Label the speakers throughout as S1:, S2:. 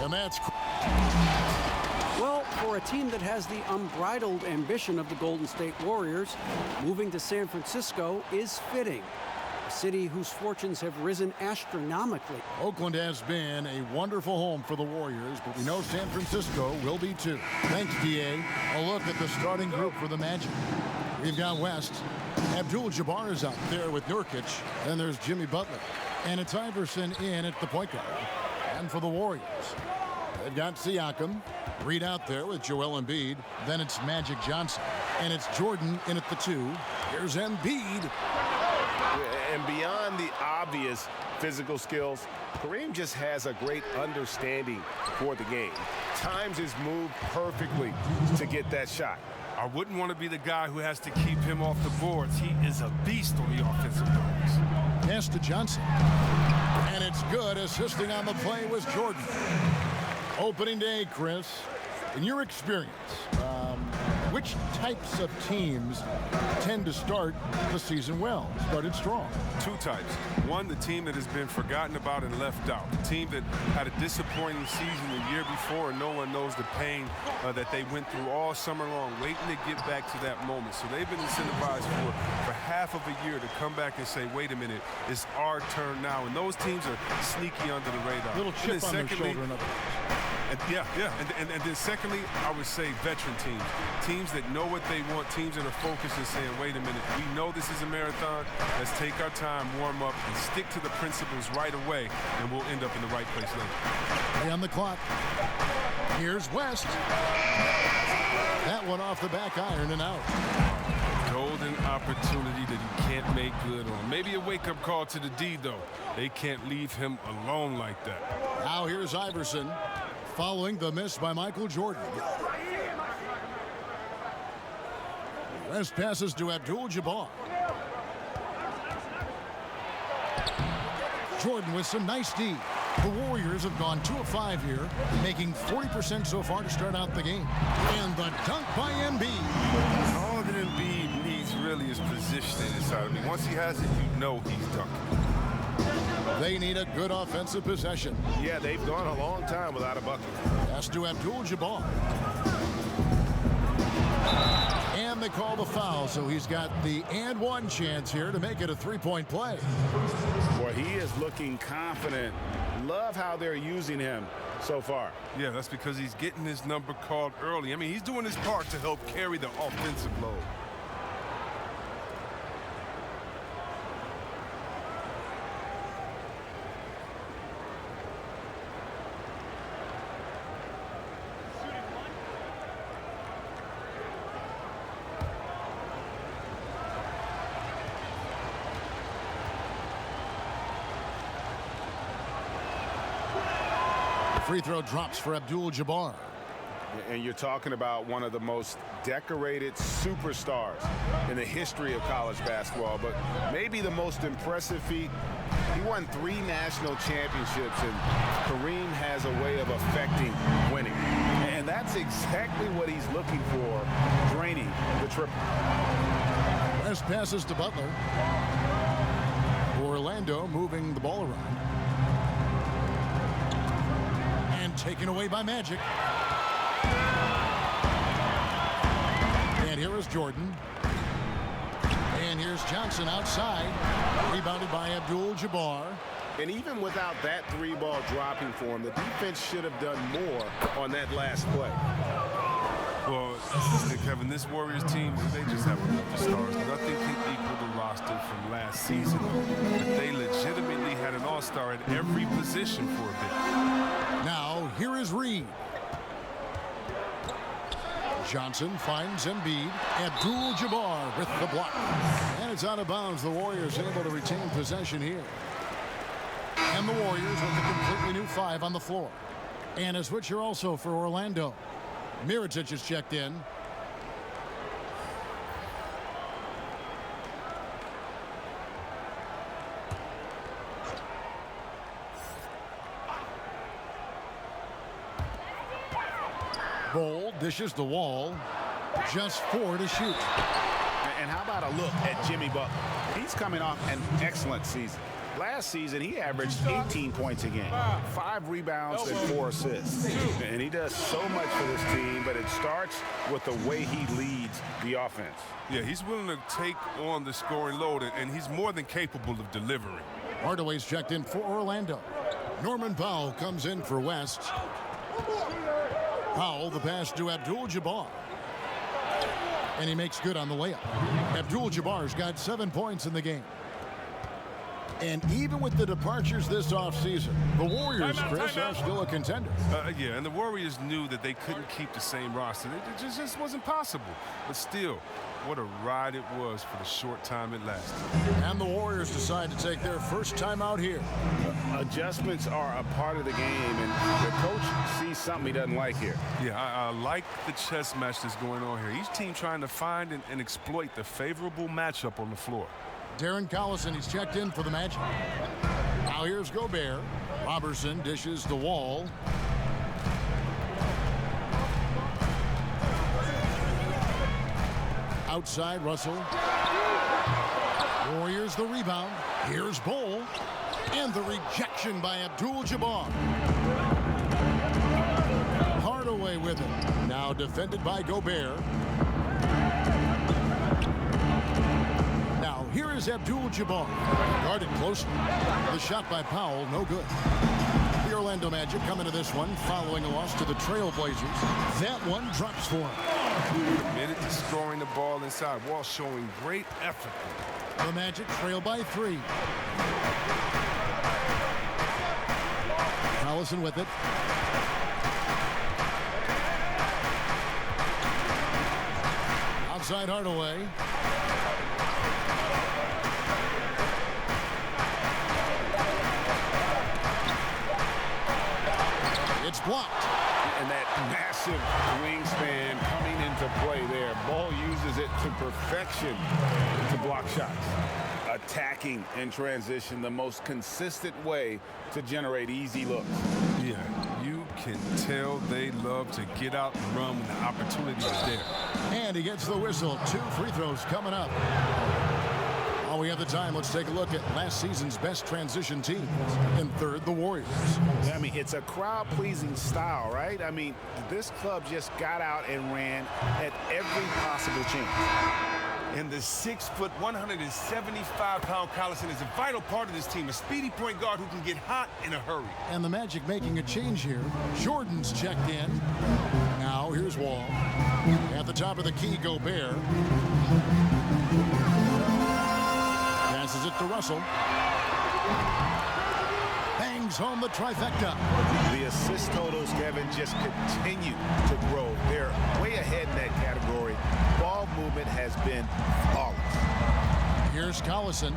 S1: And that's...
S2: Well, for a team that has the unbridled ambition of the Golden State Warriors, moving to San Francisco is fitting. A city whose fortunes have risen astronomically.
S1: Oakland has been a wonderful home for the Warriors, but we know San Francisco will be too. Thanks, D.A. A look at the starting group for the Magic. We've got West. Abdul-Jabbar is out there with Nurkic. Then there's Jimmy Butler. And it's Iverson in at the point guard. And for the Warriors, they've got Siakam. Reed out there with Joel Embiid. Then it's Magic Johnson. And it's Jordan in at the 2. Here's Embiid.
S3: And beyond the obvious physical skills, Kareem just has a great understanding for the game. Times his move perfectly to get that shot.
S4: I wouldn't want to be the guy who has to keep him off the boards. He is a beast on the offensive boards.
S1: Pass to Johnson. And it's good. Assisting on the play was Jordan. Opening day, Chris. In your experience, which types of teams tend to start the season well, started strong?
S4: Two types. One, the team that has been forgotten about and left out. The team that had a disappointing season the year before, and no one knows the pain that they went through all summer long, waiting to get back to that moment. So they've been incentivized for half of a year to come back and say, wait a minute, it's our turn now. And those teams are sneaky under the radar.
S1: Little chip on their shoulder.
S4: And then secondly, I would say veteran teams. Teams that know what they want, teams that are focused and saying, wait a minute, we know this is a marathon. Let's take our time, warm up, and stick to the principles right away, and we'll end up in the right place later.
S1: On the clock. Here's West. That one off the back iron and out.
S4: Golden opportunity that he can't make good on. Maybe a wake-up call to the D, though. They can't leave him alone like that.
S1: Now here's Iverson. Following the miss by Michael Jordan. West passes to Abdul-Jabbar. Jordan with some nice D. The Warriors have gone 2 of 5 here, making 40% so far to start out the game. And the dunk by Embiid.
S4: All that Embiid needs really is positioning inside. I mean, once he has it, you know he's dunking.
S1: They need a good offensive possession.
S3: Yeah, they've gone a long time without a bucket.
S1: Pass to Abdul-Jabbar. And they call the foul, so he's got the and one chance here to make it a three-point play.
S3: Boy, he is looking confident. Love how they're using him so far.
S4: Yeah, that's because he's getting his number called early. I mean, he's doing his part to help carry the offensive load.
S1: Free throw drops for Abdul-Jabbar.
S3: And you're talking about one of the most decorated superstars in the history of college basketball, but maybe the most impressive feat. He won 3 national championships, and Kareem has a way of affecting winning. And that's exactly what he's looking for, draining the triple.
S1: West passes to Butler. Orlando moving the ball around. Taken away by Magic. And here is Jordan. And here's Johnson outside. Rebounded by Abdul-Jabbar.
S3: And even without that 3-ball dropping for him, the defense should have done more on that last play.
S4: Well, Kevin, this Warriors team, they just have a bunch of stars. Nothing can equal the roster from last season. But they legitimately had an all-star at every position for a bit.
S1: Now, here is Reed. Johnson finds Embiid. Abdul-Jabbar with the block. And it's out of bounds. The Warriors able to retain possession here. And the Warriors with a completely new 5 on the floor. And a switcher also for Orlando. Mirotic is checked in. Ball dishes the wall. Just 4 to shoot.
S3: And how about a look at Jimmy Butler? He's coming off an excellent season. Last season, he averaged 18 points a game, 5 rebounds and 4 assists. And he does so much for this team, but it starts with the way he leads the offense.
S4: Yeah, he's willing to take on the scoring load, and he's more than capable of delivering.
S1: Hardaway's checked in for Orlando. Norman Powell comes in for West. Powell, the pass to Abdul-Jabbar. And he makes good on the layup. Abdul-Jabbar's got 7 points in the game. And even with the departures this offseason, the Warriors, Chris, are still a contender.
S4: Yeah, and the Warriors knew that they couldn't keep the same roster. It just wasn't possible. But still, what a ride it was for the short time it lasted.
S1: And the Warriors decide to take their first time out here.
S3: Adjustments are a part of the game, and the coach sees something he doesn't like here.
S4: Yeah, I like the chess match that's going on here. Each team trying to find and exploit the favorable matchup on the floor.
S1: Darren Collison, he's checked in for the Magic. Now here's Gobert. Robertson dishes the Wall. Outside, Russell. Warriors the rebound. Here's Bol. And the rejection by Abdul-Jabbar. Hardaway with it. Now defended by Gobert. Now here is Abdul-Jabbar. Guarded closely. The shot by Powell, no good. The Orlando Magic come into this one following a loss to the Trailblazers. That one drops for him.
S4: Committed to scoring the ball inside. Wall showing great effort.
S1: The Magic trail by 3. Collison with it. Outside Hardaway. It's blocked.
S3: And that massive wingspan coming into play there. Ball uses it to perfection to block shots. Attacking in transition, the most consistent way to generate easy looks.
S4: Yeah, you can tell they love to get out and run when the opportunity is there.
S1: And he gets the whistle. 2 free throws coming up. While we have the time, let's take a look at last season's best transition teams. In third, the Warriors.
S3: I mean, it's a crowd-pleasing style, right? I mean, this club just got out and ran at every possible chance.
S4: And the 6', 175-pound Collison is a vital part of this team, a speedy point guard who can get hot in a hurry.
S1: And the Magic making a change here. Jordan's checked in. Now here's Wall. At the top of the key, Gobert. Passes it to Russell. Bangs home the trifecta.
S3: The assist totals, Kevin, just continue to grow. They're way ahead in that category. Ball movement has been flawless.
S1: Here's Collison.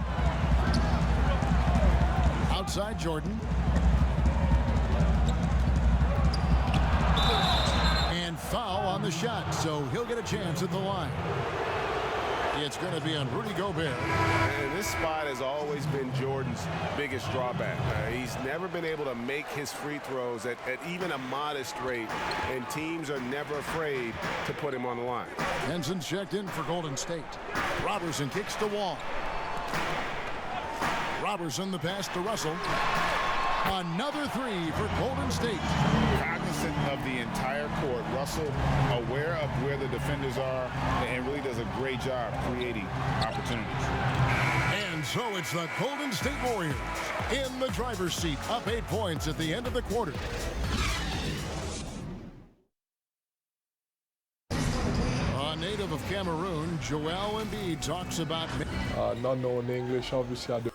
S1: Outside Jordan. And foul on the shot, so he'll get a chance at the line. It's going to be on Rudy Gobert.
S3: And this spot has always been Jordan's biggest drawback. He's never been able to make his free throws at even a modest rate, and teams are never afraid to put him on the line.
S1: Henson's checked in for Golden State. Robertson kicks the Wall. Robertson the pass to Russell. Another 3 for Golden State.
S3: Cognizant of the entire court, Russell aware of where the defenders are and really does a great job creating opportunities.
S1: And so it's the Golden State Warriors in the driver's seat, up 8 points at the end of the quarter. A native of Cameroon, Joel Embiid talks about...
S5: Not knowing English, obviously I do.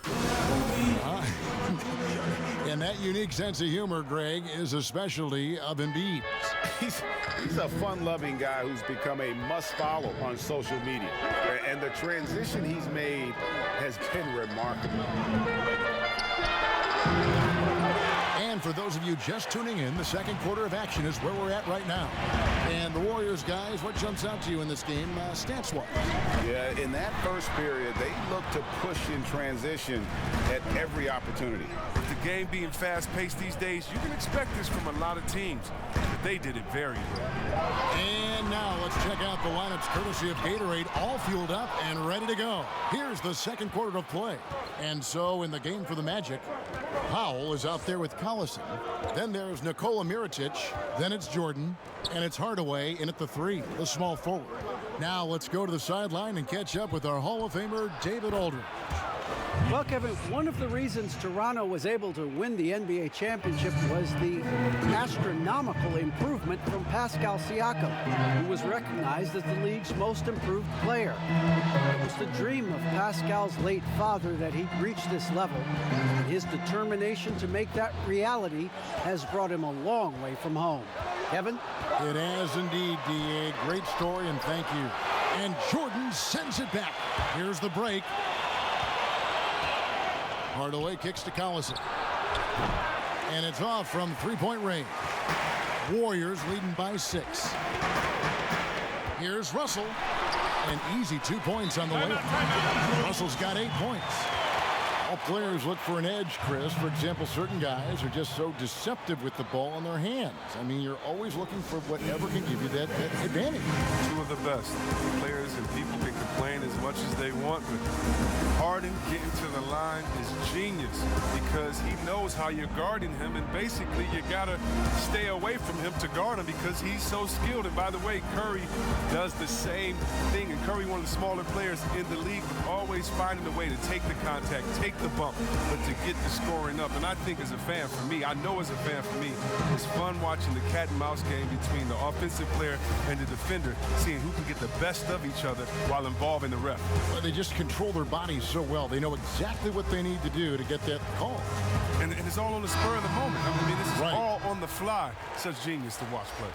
S1: And that unique sense of humor, Greg, is a specialty of Embiid.
S3: He's a fun-loving guy who's become a must-follow on social media. And the transition he's made has been remarkable.
S1: And for those of you just tuning in, the second quarter of action is where we're at right now. And the Warriors, guys, what jumps out to you in this game, stance-wise?
S3: Yeah, in that first period, they looked to push in transition at every opportunity.
S4: The game being fast-paced these days, you can expect this from a lot of teams, but they did it very well.
S1: And now let's check out the lineups courtesy of Gatorade, all fueled up and ready to go. Here's the second quarter of play. And so in the game for the Magic, Powell is out there with Collison. Then there's Nikola Mirotic. Then it's Jordan. And it's Hardaway in at the 3, the small forward. Now let's go to the sideline and catch up with our Hall of Famer, David Aldridge.
S2: Well, Kevin, one of the reasons Toronto was able to win the NBA championship was the astronomical improvement from Pascal Siakam, who was recognized as the league's most improved player. It was the dream of Pascal's late father that he'd reach this level, and his determination to make that reality has brought him a long way from home. Kevin?
S1: It has indeed, D.A. Great story, and thank you. And Jordan sends it back. Here's the break. Hardaway kicks to Collison. And it's off from three-point range. Warriors leading by 6. Here's Russell. An easy 2 points on the way. Russell's got 8 points. All players look for an edge, Chris. For example, certain guys are just so deceptive with the ball in their hands. I mean, you're always looking for whatever can give you that advantage.
S4: Two of the best players, and people can complain as much as they want, but Harden getting to the line is genius because he knows how you're guarding him, and basically you gotta stay away from him to guard him because he's so skilled. And by the way, Curry does the same thing, and Curry, one of the smaller players in the league, but always finding a way to take the contact, take the bump, but to get the scoring up. And I think as a fan, for me, I know as a fan, for me, it's fun watching the cat and mouse game between the offensive player and the defender, seeing who can get the best of each other while involving the ref.
S1: Well, they just control their bodies so well. They know exactly what they need to do to get that call.
S4: And it's all on the spur of the moment. I mean, this is all on the fly. Such genius to watch play.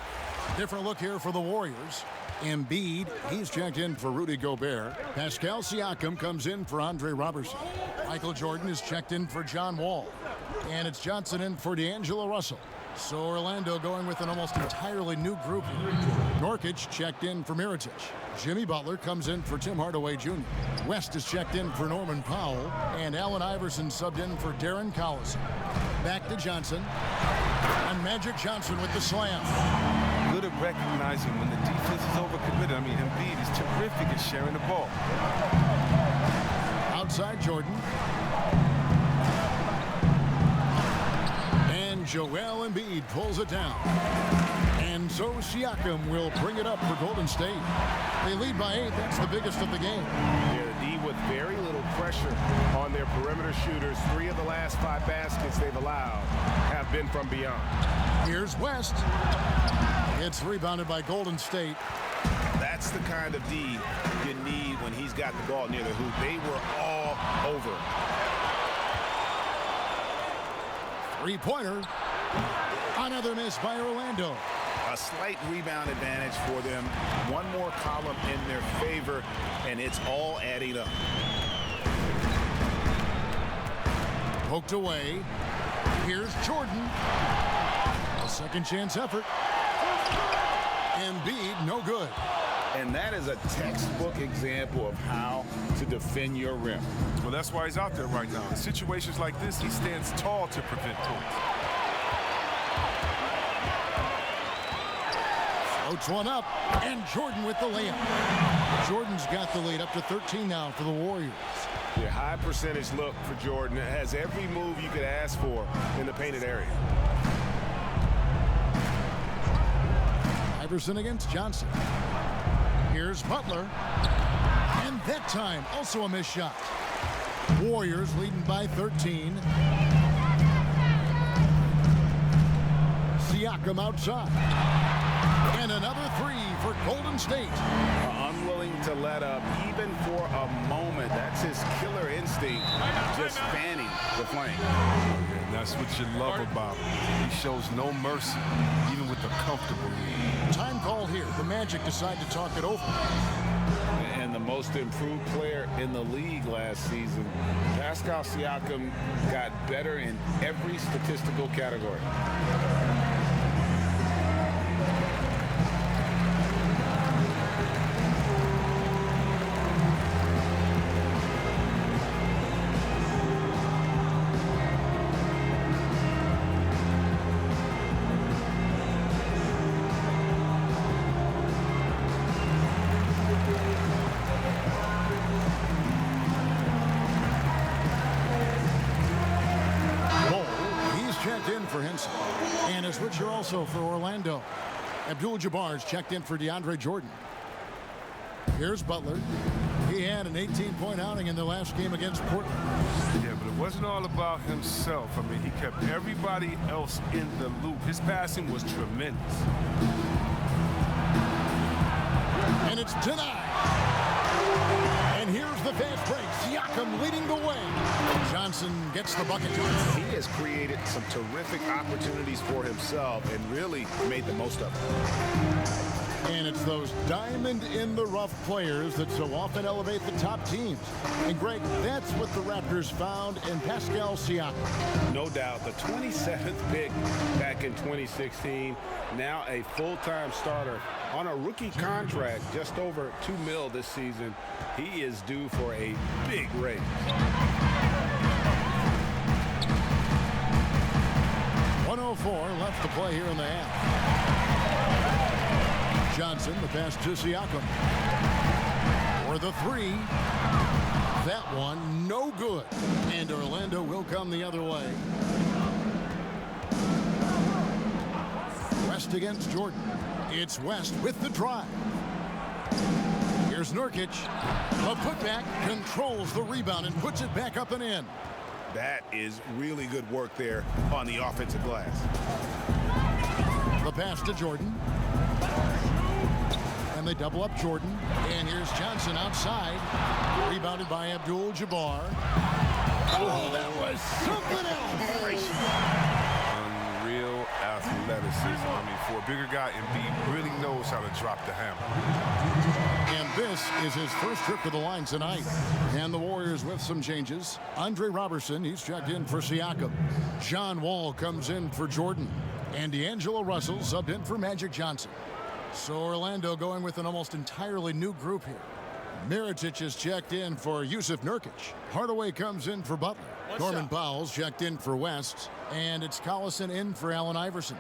S1: Different look here for the Warriors. Embiid, he's checked in for Rudy Gobert. Pascal Siakam comes in for Andre Robertson. Michael Jordan is checked in for John Wall. And it's Johnson in for D'Angelo Russell. So Orlando going with an almost entirely new group here. Nurkic checked in for Mirotic. Jimmy Butler comes in for Tim Hardaway Jr. West is checked in for Norman Powell. And Allen Iverson subbed in for Darren Collison. Back to Johnson. And Magic Johnson with the slam.
S4: Good at recognizing when the defense is overcommitted. I mean, Embiid is terrific at sharing the ball.
S1: Outside Jordan. And Joel Embiid pulls it down. And so Siakam will bring it up for Golden State. They lead by 8. That's the biggest of the game.
S3: Yeah, the D with very little pressure on their perimeter shooters. 3 of the last 5 baskets they've allowed have been from beyond.
S1: Here's West. It's rebounded by Golden State.
S3: That's the kind of D you need when he's got the ball near the hoop. They were all over.
S1: Three-pointer. Another miss by Orlando.
S3: A slight rebound advantage for them. One more column in their favor, and it's all adding up.
S1: Poked away. Here's Jordan. A second chance effort. Embiid, no good.
S3: And that is a textbook example of how to defend your rim.
S4: Well, that's why he's out there right now. In situations like this, he stands tall to prevent points.
S1: Floats one up, and Jordan with the layup. Jordan's got the lead up to 13 now for the Warriors.
S3: Your high percentage look for Jordan. It has every move you could ask for in the painted area.
S1: Iverson against Johnson. Here's Butler. And that time, also a missed shot. Warriors leading by 13. Siakam outside. And another 3 for Golden State.
S3: Unwilling to let up even for a moment. That's his killer instinct, just fanning the flame.
S4: And that's what you love about him. He shows no mercy, even with the comfortable lead.
S1: Time call here. The Magic decide to talk it over.
S3: And the most improved player in the league last season, Pascal Siakam, got better in every statistical category.
S1: And a switcher also for Orlando. Abdul-Jabbar's checked in for DeAndre Jordan. Here's Butler. He had an 18-point outing in the last game against Portland.
S4: Yeah, but it wasn't all about himself. I mean, he kept everybody else in the loop. His passing was tremendous.
S1: And it's denied. And here's the fast break. Siakam leading the way. Johnson gets the bucket.
S3: He has created some terrific opportunities for himself and really made the most of it.
S1: And it's those diamond-in-the-rough players that so often elevate the top teams. And, Greg, that's what the Raptors found in Pascal Siakam.
S3: No doubt. The 27th pick back in 2016. Now a full-time starter on a rookie contract, just over $2 million this season. He is due for a big raise. .104 left to play here in the half. Johnson, the pass to Siakam. For the three. That one, no good. And Orlando will come the other way. West against Jordan. It's West with the drive. Here's Nurkic. A putback, controls the rebound and puts it back up and in. That is really good work there on the offensive glass. The pass to Jordan. And they double up Jordan. And here's Johnson outside. Rebounded by Abdul-Jabbar. Oh, that was something else.
S4: Unreal athleticism. I mean, for a bigger guy, Embiid really knows how to drop the hammer.
S1: And this is his first trip to the line tonight. And the Warriors with some changes. Andre Robertson, he's checked in for Siakam. John Wall comes in for Jordan. And D'Angelo Russell subbed in for Magic Johnson. So Orlando going with an almost entirely new group here. Mirotic is checked in for Yusuf Nurkic. Hardaway comes in for Butler. Norman Powell's checked in for West. And it's Collison in for Allen Iverson.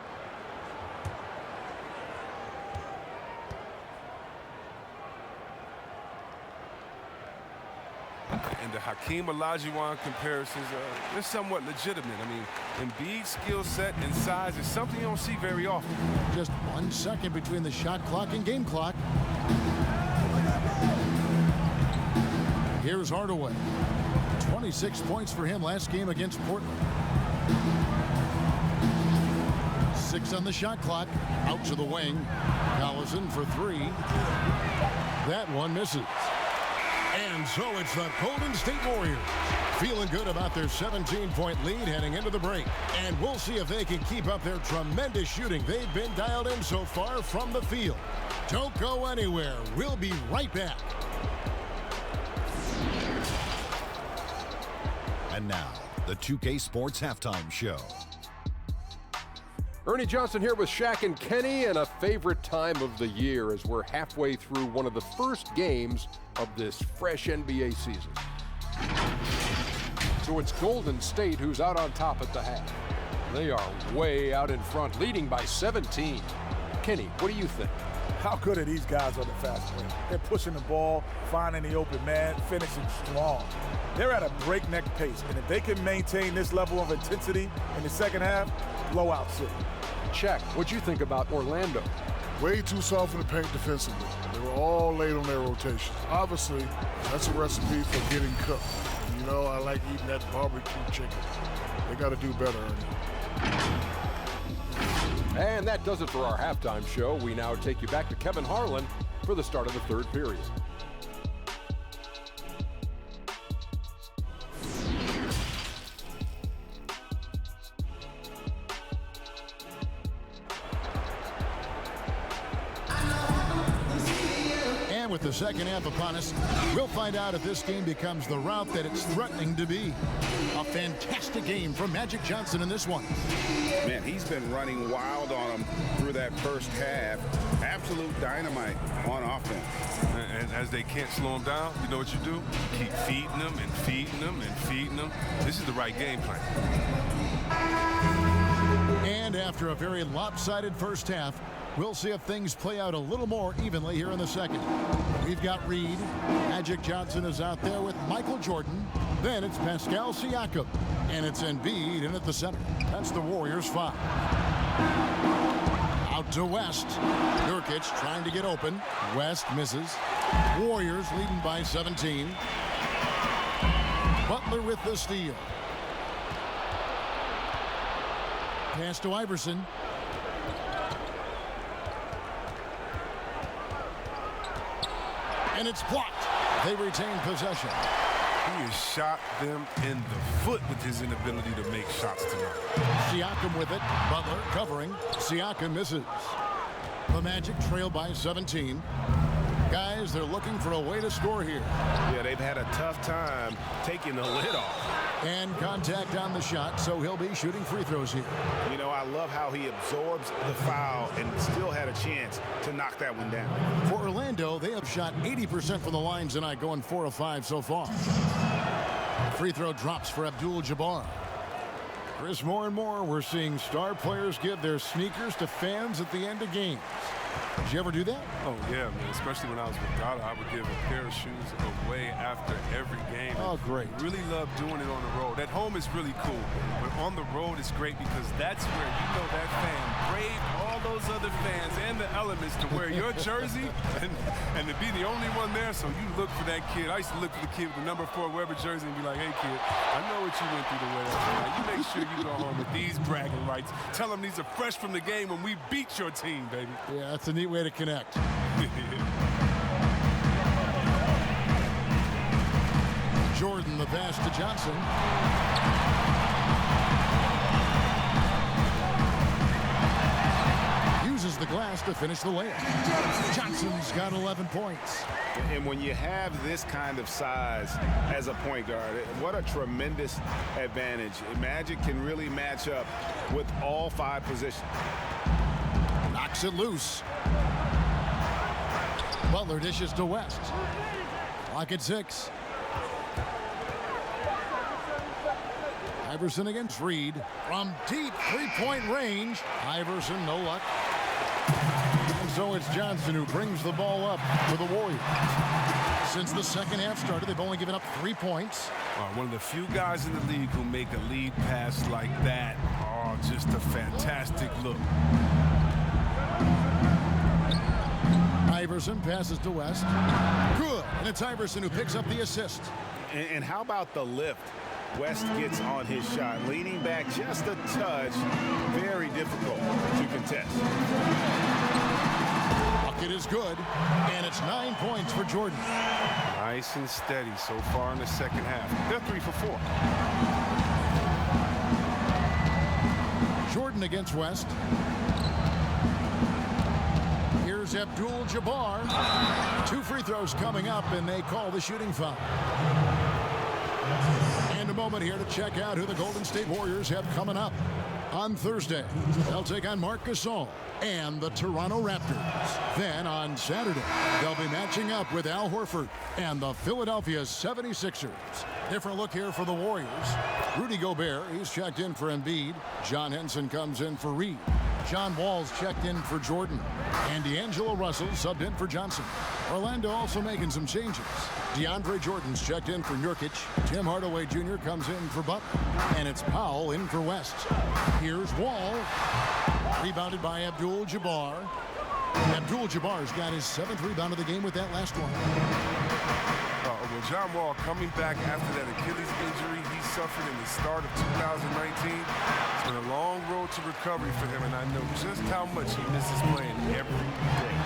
S4: And the Hakeem Olajuwon comparisons, they're somewhat legitimate. I mean, Embiid's skill set and size is something you don't see very often.
S1: Just 1 second between the shot clock and game clock. Here's Hardaway. 26 points for him last game against Portland. 6 on the shot clock. Out to the wing. Collison for 3. That one misses. And so it's the Golden State Warriors feeling good about their 17-point lead heading into the break. And we'll see if they can keep up their tremendous shooting they've been dialed in so far from the field. Don't go anywhere. We'll be right back.
S6: And now, the 2K Sports Halftime Show.
S7: Ernie Johnson here with Shaq and Kenny, and a favorite time of the year as we're halfway through one of the first games of this fresh NBA season. So it's Golden State who's out on top at the half. They are way out in front, leading by 17. Kenny, what do you think?
S8: How good are these guys on the fast break? They're pushing the ball, finding the open man, finishing strong. They're at a breakneck pace, and if they can maintain this level of intensity in the second half, blowout city.
S7: Check. What'd you think about Orlando?
S5: Way too soft in the paint defensively. They were all late on their rotations. Obviously, that's a recipe for getting cooked. You know, I like eating that barbecue chicken. They got to do better, Ernie.
S7: And that does it for our halftime show. We now take you back to Kevin Harlan for the start of the third period.
S1: With the second half upon us, we'll find out if this game becomes the route that it's threatening to be. A fantastic game from Magic Johnson in this one.
S3: Man, he's been running wild on him through that first half. Absolute dynamite on offense.
S4: And as they can't slow him down, you know what you do? Keep feeding them and feeding them and feeding them. This is the right game plan.
S1: And after a very lopsided first half, we'll see if things play out a little more evenly here in the second. We've got Reed. Magic Johnson is out there with Michael Jordan. Then it's Pascal Siakam. And it's Embiid in at the center. That's the Warriors 5. Out to West. Nurkic trying to get open. West misses. Warriors leading by 17. Butler with the steal. Pass to Iverson. And it's blocked. They retain possession.
S4: He has shot them in the foot with his inability to make shots tonight.
S1: Siakam with it. Butler covering. Siakam misses. The Magic trail by 17. Guys, they're looking for a way to score here.
S3: Yeah, they've had a tough time taking the lid off.
S1: And contact on the shot, so he'll be shooting free throws here.
S3: You know, I love how he absorbs the foul and still had a chance to knock that one down.
S1: For Orlando, they have shot 80% from the lines tonight, going 4 of 5 so far. Free throw drops for Abdul-Jabbar. Chris, more and more, we're seeing star players give their sneakers to fans at the end of games. Did you ever do that?
S4: Oh, yeah, man. Especially when I was with Dada, I would give a pair of shoes away after every game.
S1: Oh, great.
S4: Really love doing it on the road. At home is really cool, but on the road it's great because that's where you know that fan braved all those other fans and the elements to wear your jersey and to be the only one there, so you look for that kid. I used to look for the kid with the number 4 Weber jersey and be like, hey, kid, I know what you went through to wear that tonight. You make sure you go home with these bragging rights. Tell them these are fresh from the game when we beat your team, baby.
S1: Yeah, that's a neat way to connect. Jordan, the pass to Johnson. Uses the glass to finish the layup. Johnson's got 11 points.
S3: And when you have this kind of size as a point guard, what a tremendous advantage. Magic can really match up with all 5 positions.
S1: Knocks it loose. Butler dishes to West. Clock at 6. Iverson against Reed. From deep three-point range. Iverson, no luck. And so it's Johnson who brings the ball up for the Warriors. Since the second half started, they've only given up 3 points.
S4: One of the few guys in the league who make a lead pass like that. Oh, just a fantastic look.
S1: Iverson passes to West. Good. And it's Iverson who picks up the assist.
S3: And how about the lift? West gets on his shot, leaning back just a touch. Very difficult to contest.
S1: Bucket is good, and it's 9 points for Jordan.
S4: Nice and steady so far in the second half. They're 3 for 4.
S1: Jordan against West. Here's Abdul-Jabbar. 2 free throws coming up, and they call the shooting foul. And a moment here to check out who the Golden State Warriors have coming up. On Thursday, they'll take on Marc Gasol and the Toronto Raptors. Then on Saturday, they'll be matching up with Al Horford and the Philadelphia 76ers. Different look here for the Warriors. Rudy Gobert, he's checked in for Embiid. John Henson comes in for Reed. John Wall's checked in for Jordan. And D'Angelo Russell subbed in for Johnson. Orlando also making some changes. DeAndre Jordan's checked in for Nurkic. Tim Hardaway Jr. comes in for Butler. And it's Powell in for West. Here's Wall. Rebounded by Abdul-Jabbar. Abdul-Jabbar's got his 7th rebound of the game with that last one.
S4: Well, John Wall coming back after that Achilles injury he suffered in the start of 2019. It's been a long road to recovery for him, and I know just how much he misses playing every day.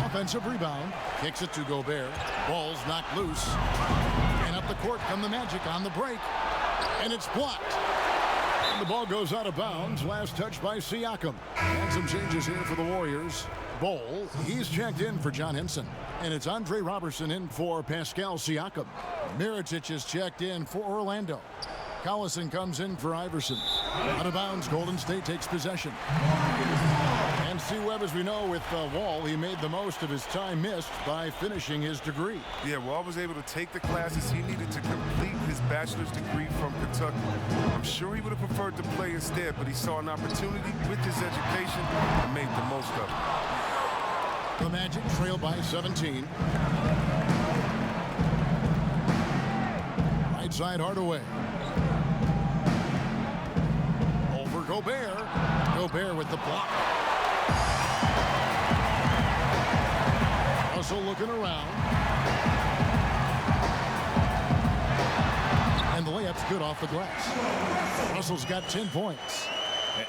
S1: Offensive rebound. Kicks it to Gobert. Ball's knocked loose. And up the court come the Magic on the break. And it's blocked. And the ball goes out of bounds. Last touch by Siakam. And some changes here for the Warriors. Bol, he's checked in for John Henson. And it's Andre Robertson in for Pascal Siakam. Mirotic is checked in for Orlando. Collison comes in for Iverson. Out of bounds, Golden State takes possession. And C. Webb, as we know, with Wall, he made the most of his time missed by finishing his degree.
S4: Yeah, Wall was able to take the classes he needed to complete his bachelor's degree from Kentucky. I'm sure he would have preferred to play instead, but he saw an opportunity with his education and made the most of it.
S1: The Magic trail by 17. Right side Hardaway. Over Gobert. Gobert with the block. Russell looking around. And the layup's good off the glass. Russell's got 10 points.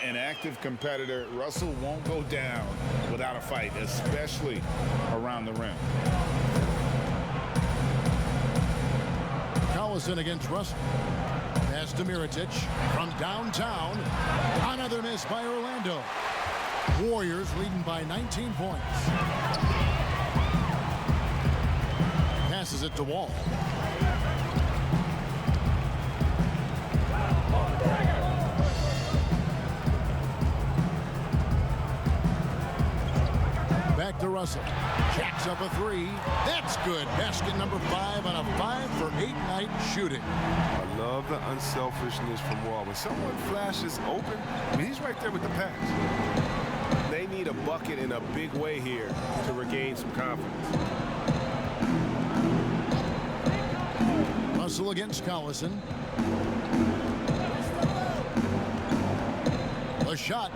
S3: An active competitor, Russell won't go down without a fight, especially around the rim.
S1: Collison against Russell. Pass to Mirotic from downtown. Another miss by Orlando. Warriors leading by 19 points. Passes it to Wall. Back to Russell. Jacks up a three. That's good. Basket number 5 on a 5-for-8 night shooting.
S4: I love the unselfishness from Wall. When someone flashes open, I mean, he's right there with the pass.
S3: They need a bucket in a big way here to regain some confidence.
S1: Russell against Collison. A shot.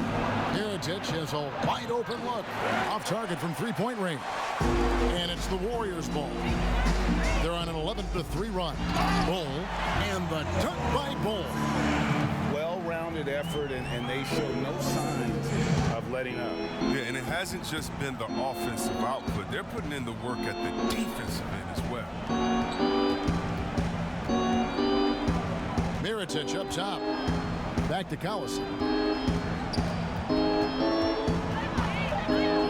S1: Mirotic has a wide open look. Off target from three-point range. And it's the Warriors' ball. They're on an 11-3 run. Bull and the dunk by Bull.
S3: Well-rounded effort, and they show no signs of letting up.
S4: Yeah, and it hasn't just been the offensive output. They're putting in the work at the defensive end as well.
S1: Mirotic up top. Back to Collison.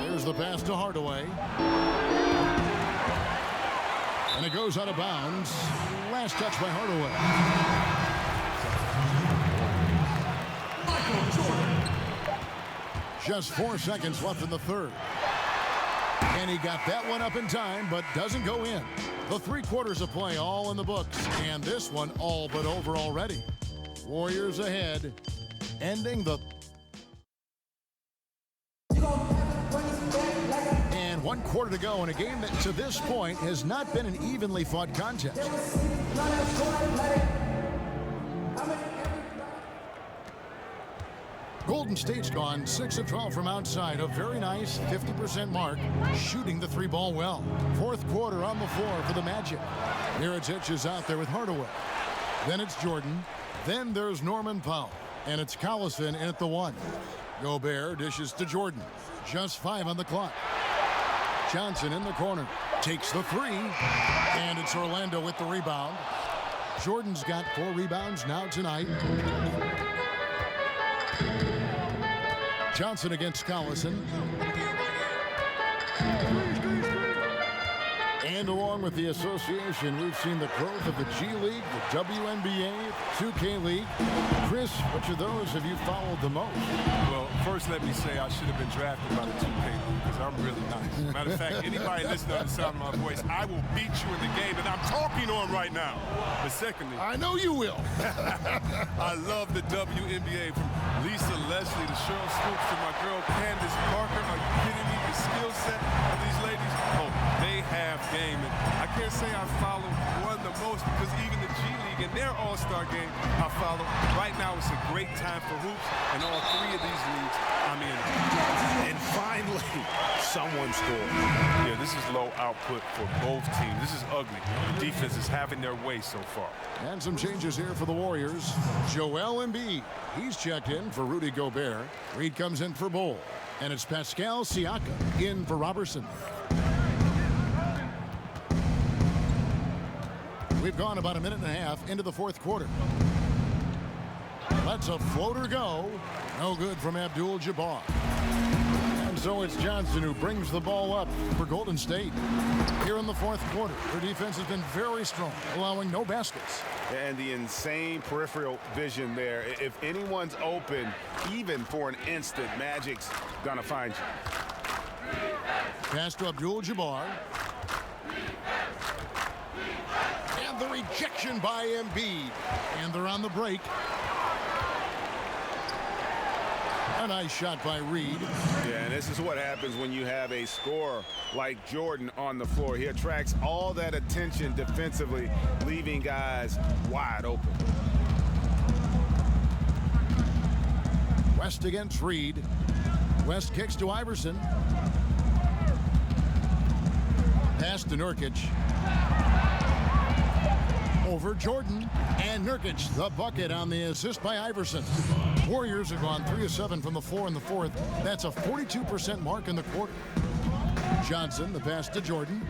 S1: Here's the pass to Hardaway. And it goes out of bounds. Last touch by Hardaway. Just 4 seconds left in the third. And he got that one up in time, but doesn't go in. The 3 quarters of play all in the books, and this one all but over already. Warriors ahead, ending the... And 1 quarter to go in a game that to this point has not been an evenly fought contest. Golden State's gone 6 of 12 from outside, a very nice 50% mark, shooting the 3-ball well. 4th quarter on the floor for the Magic. Mirotic is out there with Hardaway. Then it's Jordan. Then there's Norman Powell. And it's Collison in at the 1. Gobert dishes to Jordan. Just 5 on the clock. Johnson in the corner. Takes the 3. And it's Orlando with the rebound. Jordan's got 4 rebounds now tonight. Johnson against Collison. And along with the association, we've seen the growth of the G League, the WNBA, 2K League. Chris, which of those have you followed the most?
S4: Well, first let me say I should have been drafted by the 2K League because I'm really nice. Matter of fact, anybody listening to the sound of my voice, I will beat you in the game that I'm talking on right now. But secondly,
S1: I know you will.
S4: I love the WNBA, from Lisa Leslie to Cheryl Stoops to my girl Candace Parker. Are you kidding me? The skill set of these ladies, oh, they have game. And I can't say I follow one the most because even the G League and their all-star game I follow. Right now it's a great time for hoops, and all 3 of these leagues I'm in.
S3: And finally, someone scored.
S4: Yeah, this is low output for both teams. This is ugly. The defense is having their way so far.
S1: And some changes here for the Warriors. Joel Embiid, he's checked in for Rudy Gobert. Reed comes in for Bull. And it's Pascal Siakam in for Robertson. We've gone about a minute and a half into the 4th quarter. Lets a floater go. No good from Abdul-Jabbar. And so it's Johnson who brings the ball up for Golden State. Here in the 4th quarter, their defense has been very strong, allowing no baskets.
S3: And the insane peripheral vision there. If anyone's open, even for an instant, Magic's gonna find you.
S1: Pass to Abdul-Jabbar. And the rejection by Embiid. And they're on the break. A nice shot by Reed.
S3: Yeah, and this is what happens when you have a scorer like Jordan on the floor. He attracts all that attention defensively, leaving guys wide open.
S1: West against Reed. West kicks to Iverson. Pass to Nurkic. Over Jordan. And Nurkic, the bucket on the assist by Iverson. Warriors have gone 3 of 7 from the floor in the fourth. That's a 42% mark in the quarter. Johnson, the pass to Jordan.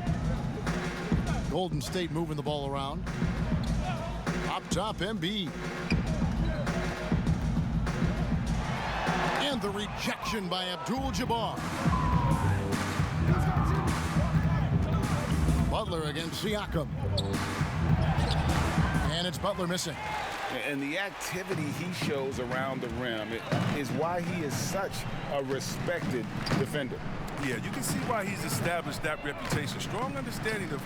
S1: Golden State moving the ball around. Up top, Embiid. And the rejection by Abdul-Jabbar. Butler against Siakam. And it's Butler missing.
S3: And the activity he shows around the rim is why he is such a respected defender.
S4: Yeah, you can see why he's established that reputation. Strong understanding of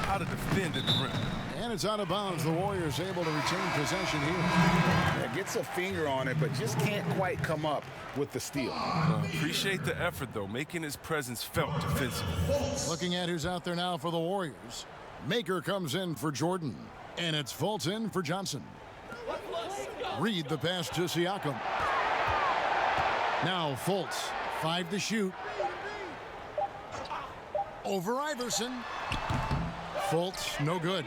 S4: how to defend at the rim.
S1: And it's out of bounds. The Warriors able to retain possession here.
S3: Yeah, gets a finger on it, but just can't quite come up with the steal.
S4: Appreciate the effort, though, making his presence felt defensively.
S1: Looking at who's out there now for the Warriors. Maker comes in for Jordan. And it's Fultz in for Johnson. Reed the pass to Siakam. Now Fultz, 5 to shoot. Over Iverson. Fultz, no good.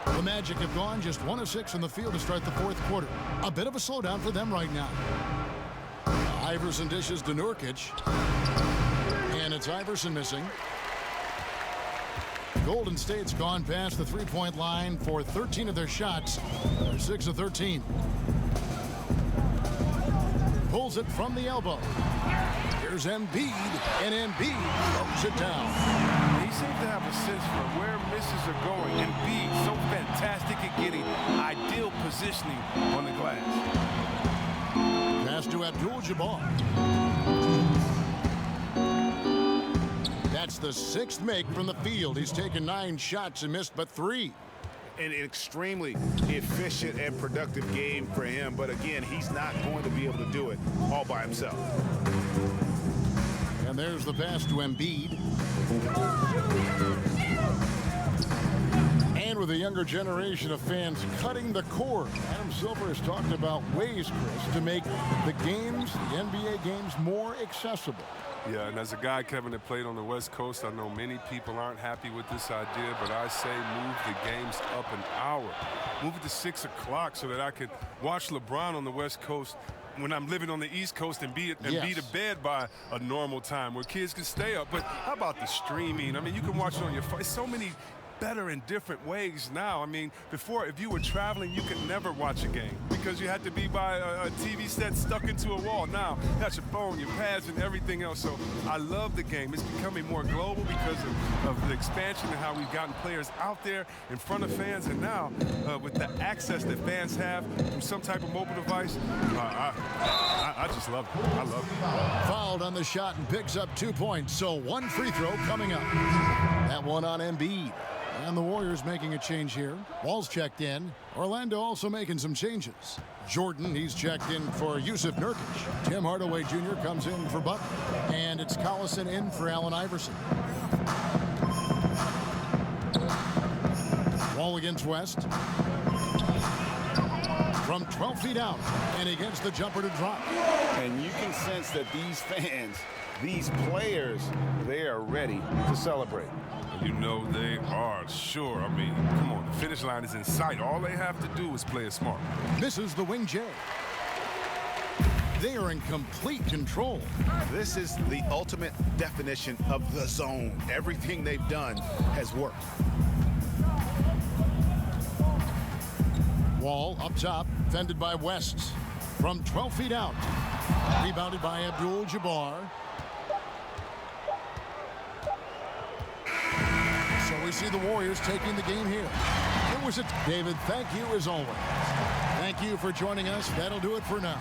S1: The Magic have gone just 1 of 6 in the field to start the fourth quarter. A bit of a slowdown for them right now. Iverson dishes to Nurkic. And it's Iverson missing. Golden State's gone past the three-point line for 13 of their shots. They're 6 of 13. Pulls it from the elbow. Here's Embiid, and Embiid throws it down.
S4: He seems to have a sense for where misses are going. Embiid, so fantastic at getting ideal positioning on the glass.
S1: Pass to Abdul-Jabbar. That's the 6th make from the field. He's taken 9 shots and missed but 3.
S3: An extremely efficient and productive game for him. But again, he's not going to be able to do it all by himself.
S1: And there's the pass to Embiid. And with a younger generation of fans cutting the cord, Adam Silver has talked about ways, Chris, to make the games, the NBA games, more accessible.
S4: Yeah, and as a guy, Kevin, that played on the West Coast, I know many people aren't happy with this idea, but I say move the games up an hour. Move it to 6 o'clock so that I could watch LeBron on the West Coast when I'm living on the East Coast and be to bed by a normal time where kids can stay up. But how about the streaming? I mean, you can watch it on your phone. So many better in different ways now. I mean, before, if you were traveling, you could never watch a game because you had to be by a TV set stuck into a wall. Now, that's your phone, your pads, and everything else. So I love the game. It's becoming more global because of the expansion and how we've gotten players out there in front of fans. And now, with the access that fans have through some type of mobile device, I just love it. I love it.
S1: Fouled on the shot and picks up 2 points. So 1 free throw coming up. That one on Embiid. And the Warriors making a change here. Wall's checked in. Orlando also making some changes. Jordan, he's checked in for Yusuf Nurkic. Tim Hardaway Jr. comes in for Butler. And it's Collison in for Allen Iverson. Wall against West. From 12 feet out. And he gets the jumper to drop.
S3: And you can sense that these fans, these players, they are ready to celebrate.
S4: You know they are, sure. I mean, come on, the finish line is in sight. All they have to do is play it smart.
S1: Misses the wing J. They are in complete control.
S3: This is the ultimate definition of the zone. Everything they've done has worked.
S1: Wall up top, fended by West. From 12 feet out. Rebounded by Abdul-Jabbar. So we see the Warriors taking the game here. It was David, thank you as always. Thank you for joining us. That'll do it for now.